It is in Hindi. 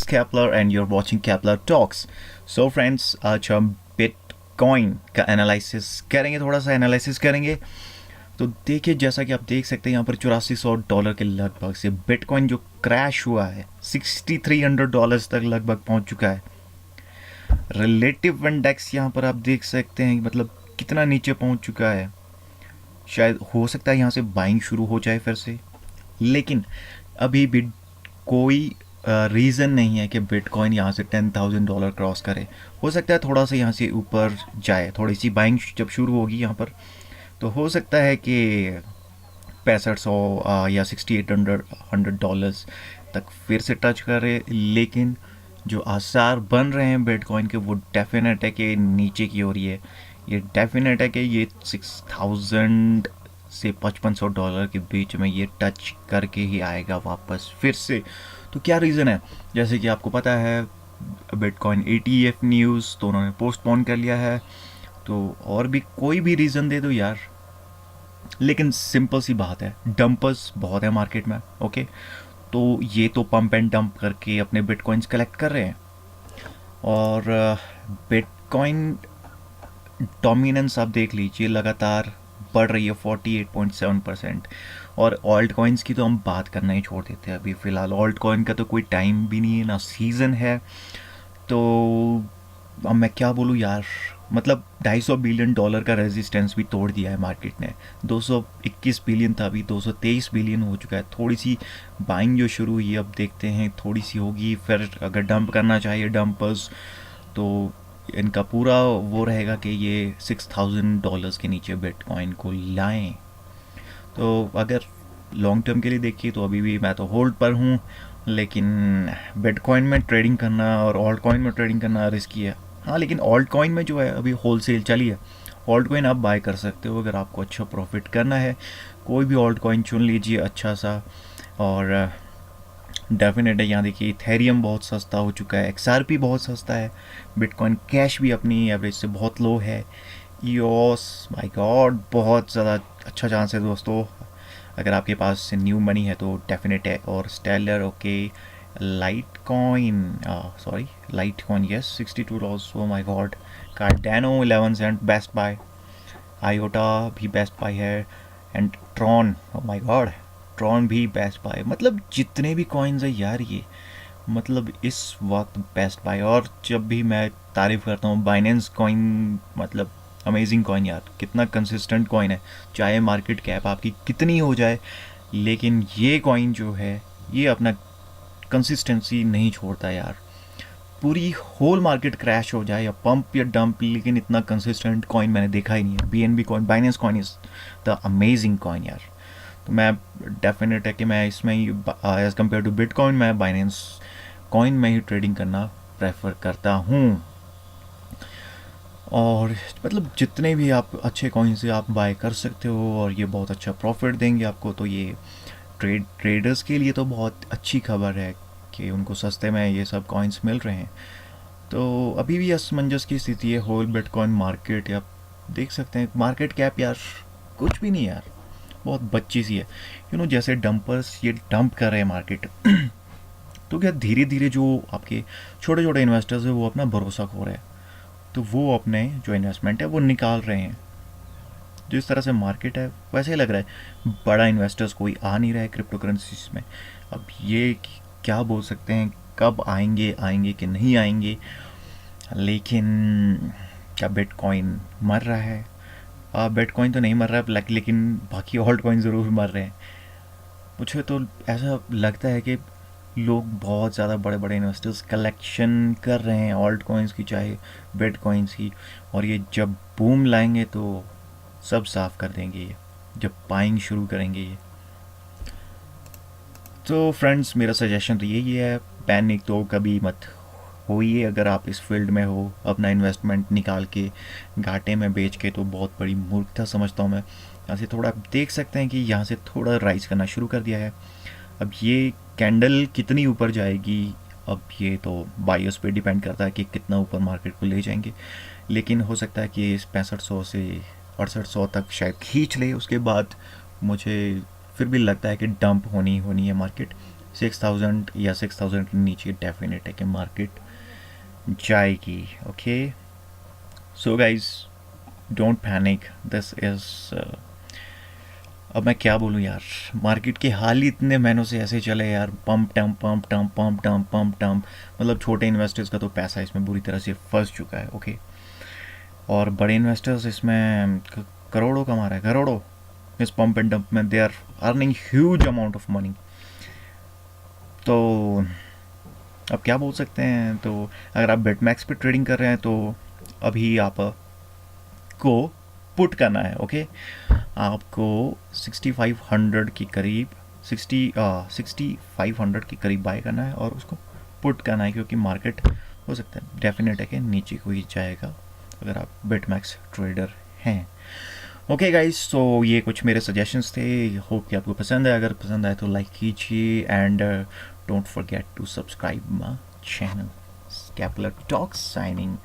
Kepler and you're watching Kepler Talks. So friends, आज हम बिटकॉइन का एनालिसिस करेंगे, थोड़ा सा एनालिसिस करेंगे। तो देखिए, जैसा कि आप देख सकते हैं यहाँ पर $8400 के लगभग से बिटकॉइन जो क्रैश हुआ है $6300 तक लगभग पहुँच चुका है। रिलेटिव इंडेक्स यहाँ पर आप देख सकते हैं मतलब कितना नीचे पहुँच चुका है। शायद हो सकता है यहाँ से बाइंग शुरू हो जाए फिर से, लेकिन अभी भी कोई रीज़न नहीं है कि बिटकॉइन यहाँ से $10,000 क्रॉस करे। हो सकता है थोड़ा सा यहाँ से ऊपर जाए, थोड़ी सी बाइंग जब शुरू होगी यहाँ पर तो हो सकता है कि 6500 या $6,800 तक फिर से टच करे। लेकिन जो आसार बन रहे हैं बिटकॉइन के वो डेफिनेट है कि नीचे की ओर ये डेफिनेट है कि ये 6000 से $5500 के बीच में ये टच करके ही आएगा वापस फिर से। तो क्या रीज़न है? जैसे कि आपको पता है बिटकॉइन ETF न्यूज़ तो उन्होंने पोस्टपोन कर लिया है, तो और भी कोई भी रीज़न दे दो यार। लेकिन सिंपल सी बात है, डंपर्स बहुत है मार्केट में। ओके, तो ये तो पंप एंड डंप करके अपने बिटकॉइंस कलेक्ट कर रहे हैं और बिटकॉइन डोमिनेंस आप देख लीजिए लगातार बढ़ रही है 48.7%। और ऑल्ट कॉइन्स की तो हम बात करना ही छोड़ देते हैं अभी फ़िलहाल। ऑल्ट कॉइन का तो कोई टाइम भी नहीं है, ना सीज़न है। तो अब मैं क्या बोलूँ यार, मतलब $250 बिलियन का रेजिस्टेंस भी तोड़ दिया है मार्केट ने। 221 बिलियन था, अभी 223 बिलियन हो चुका है। थोड़ी सी बाइंग जो शुरू हुई, अब देखते हैं थोड़ी सी होगी। फिर अगर डंप करना चाहिए डंपर्स तो इनका पूरा वो रहेगा कि ये $6,000 के नीचे बिटकॉइन को लाएं। तो अगर लॉन्ग टर्म के लिए देखिए तो अभी भी मैं तो होल्ड पर हूँ, लेकिन बिटकॉइन में ट्रेडिंग करना और ऑल्ट कॉइन में ट्रेडिंग करना रिस्की है। हाँ, लेकिन ऑल्ट कॉइन में जो है अभी होल सेल चली है। ऑल्ट कॉइन आप बाय कर सकते हो अगर आपको अच्छा प्रॉफिट करना है। कोई भी ऑल्ट कॉइन चुन लीजिए अच्छा सा। और डेफिनेट है, यहाँ देखिए इथेरियम बहुत सस्ता हो चुका है, XRP बहुत सस्ता है, बिटकॉइन कैश भी अपनी एवरेज से बहुत लो है। ईओस माय गॉड बहुत ज़्यादा अच्छा चांस है दोस्तों, अगर आपके पास न्यू मनी है तो डेफिनेट है। और Stellar okay, Litecoin sorry Litecoin yes $62, oh my god. Cardano 11 cent best buy. IOTA भी बेस्ट बाय है। And Tron, oh my god, Tron भी बेस्ट बाय। मतलब जितने भी कॉइन्स है यार ये मतलब इस वक्त बेस्ट बाय। और जब भी मैं तारीफ़ करता हूँ बाइनेंस कॉइन, मतलब अमेजिंग कॉइन यार, कितना कंसिस्टेंट कॉइन है। चाहे मार्केट कैप आपकी कितनी हो जाए, लेकिन ये कॉइन जो है ये अपना कंसिस्टेंसी नहीं छोड़ता यार। पूरी होल मार्केट क्रैश हो जाए या पंप या डंप, लेकिन इतना कंसिस्टेंट कॉइन मैंने देखा ही नहीं है। BNB coin, Binance coin is the amazing coin यार। तो मैं डेफिनेट है कि मैं इसमें ही एज़ कम्पेयर टू बिटकॉइन मैं बाइनेंस कॉइन में ही ट्रेडिंग करना प्रेफर करता हूँ। और मतलब जितने भी आप अच्छे कॉइन से आप बाय कर सकते हो और ये बहुत अच्छा प्रॉफिट देंगे आपको, तो ये ट्रेडर्स के लिए तो बहुत अच्छी खबर है कि उनको सस्ते में ये सब कॉइन्स मिल रहे हैं। तो अभी भी असमंजस की स्थिति है होल बिटकॉइन मार्केट। आप देख सकते हैं मार्केट कैप यार कुछ भी नहीं यार, बहुत बच्ची सी है। जैसे डंपर्स ये डंप कर रहे हैं मार्केट तो क्या धीरे धीरे जो आपके छोटे छोटे इन्वेस्टर्स हैं वो अपना भरोसा खो रहे हैं, तो वो अपने जो इन्वेस्टमेंट है वो निकाल रहे हैं। जिस तरह से मार्केट है वैसे ही लग रहा है बड़ा इन्वेस्टर्स कोई आ नहीं रहा है क्रिप्टो करेंसीज में। अब ये क्या बोल सकते हैं कब आएंगे कि नहीं आएंगे। लेकिन क्या बिटकॉइन मर रहा है? बिटकॉइन तो नहीं मर रहा है, लेकिन बाकी ऑल्ट कॉइन ज़रूर मर रहे हैं। मुझे तो ऐसा लगता है कि लोग बहुत ज़्यादा बड़े बड़े इन्वेस्टर्स कलेक्शन कर रहे हैं ऑल्ट कॉइन्स की, चाहे बिटकॉइन्स की। और ये जब बूम लाएंगे तो सब साफ कर देंगे ये, जब बाइंग शुरू करेंगे ये। तो फ्रेंड्स मेरा सजेशन तो यही है, पैनिक तो कभी मत होइए। अगर आप इस फील्ड में हो, अपना इन्वेस्टमेंट निकाल के घाटे में बेच के, तो बहुत बड़ी मूर्खता समझता हूँ मैं। यहाँ से थोड़ा देख सकते हैं कि यहाँ से थोड़ा राइज करना शुरू कर दिया है। अब ये कैंडल कितनी ऊपर जाएगी, अब ये तो बायर्स पे डिपेंड करता है कि कितना ऊपर मार्केट को ले जाएंगे। लेकिन हो सकता है कि इस 6500 से 6800 तक शायद खींच ले। उसके बाद मुझे फिर भी लगता है कि डंप होनी है मार्केट 6000 या 6000 के नीचे डेफिनेट है कि मार्केट जाएगी. Okay, so guys don't panic. This is, अब मैं क्या बोलूँ यार, मार्केट के हाल ही इतने महीनों से ऐसे चले यार, पंप टम्प पंप टम्प पंप टम्प पंप टम्प. मतलब छोटे इन्वेस्टर्स का तो पैसा इसमें बुरी तरह से फंस चुका है. ओके, और बड़े इन्वेस्टर्स इसमें करोड़ों कमा रहे हैं, करोड़ों इस पंप एंड डंप में. They are earning huge amount of money. तो अब क्या बोल सकते हैं. तो अगर आप बिटमैक्स पे ट्रेडिंग कर रहे हैं तो अभी आप को पुट करना है. ओके, आपको 6500 के करीब 6500 के करीब बाय करना है और उसको पुट करना है, क्योंकि मार्केट हो सकता है डेफिनेट है कि नीचे को ही जाएगा अगर आप बिटमैक्स ट्रेडर हैं. ओके गाइस, सो ये कुछ मेरे सजेशंस थे. होप कि आपको पसंद है. अगर पसंद आए तो लाइक कीजिए and don't forget to subscribe my channel. Scapular Talks signing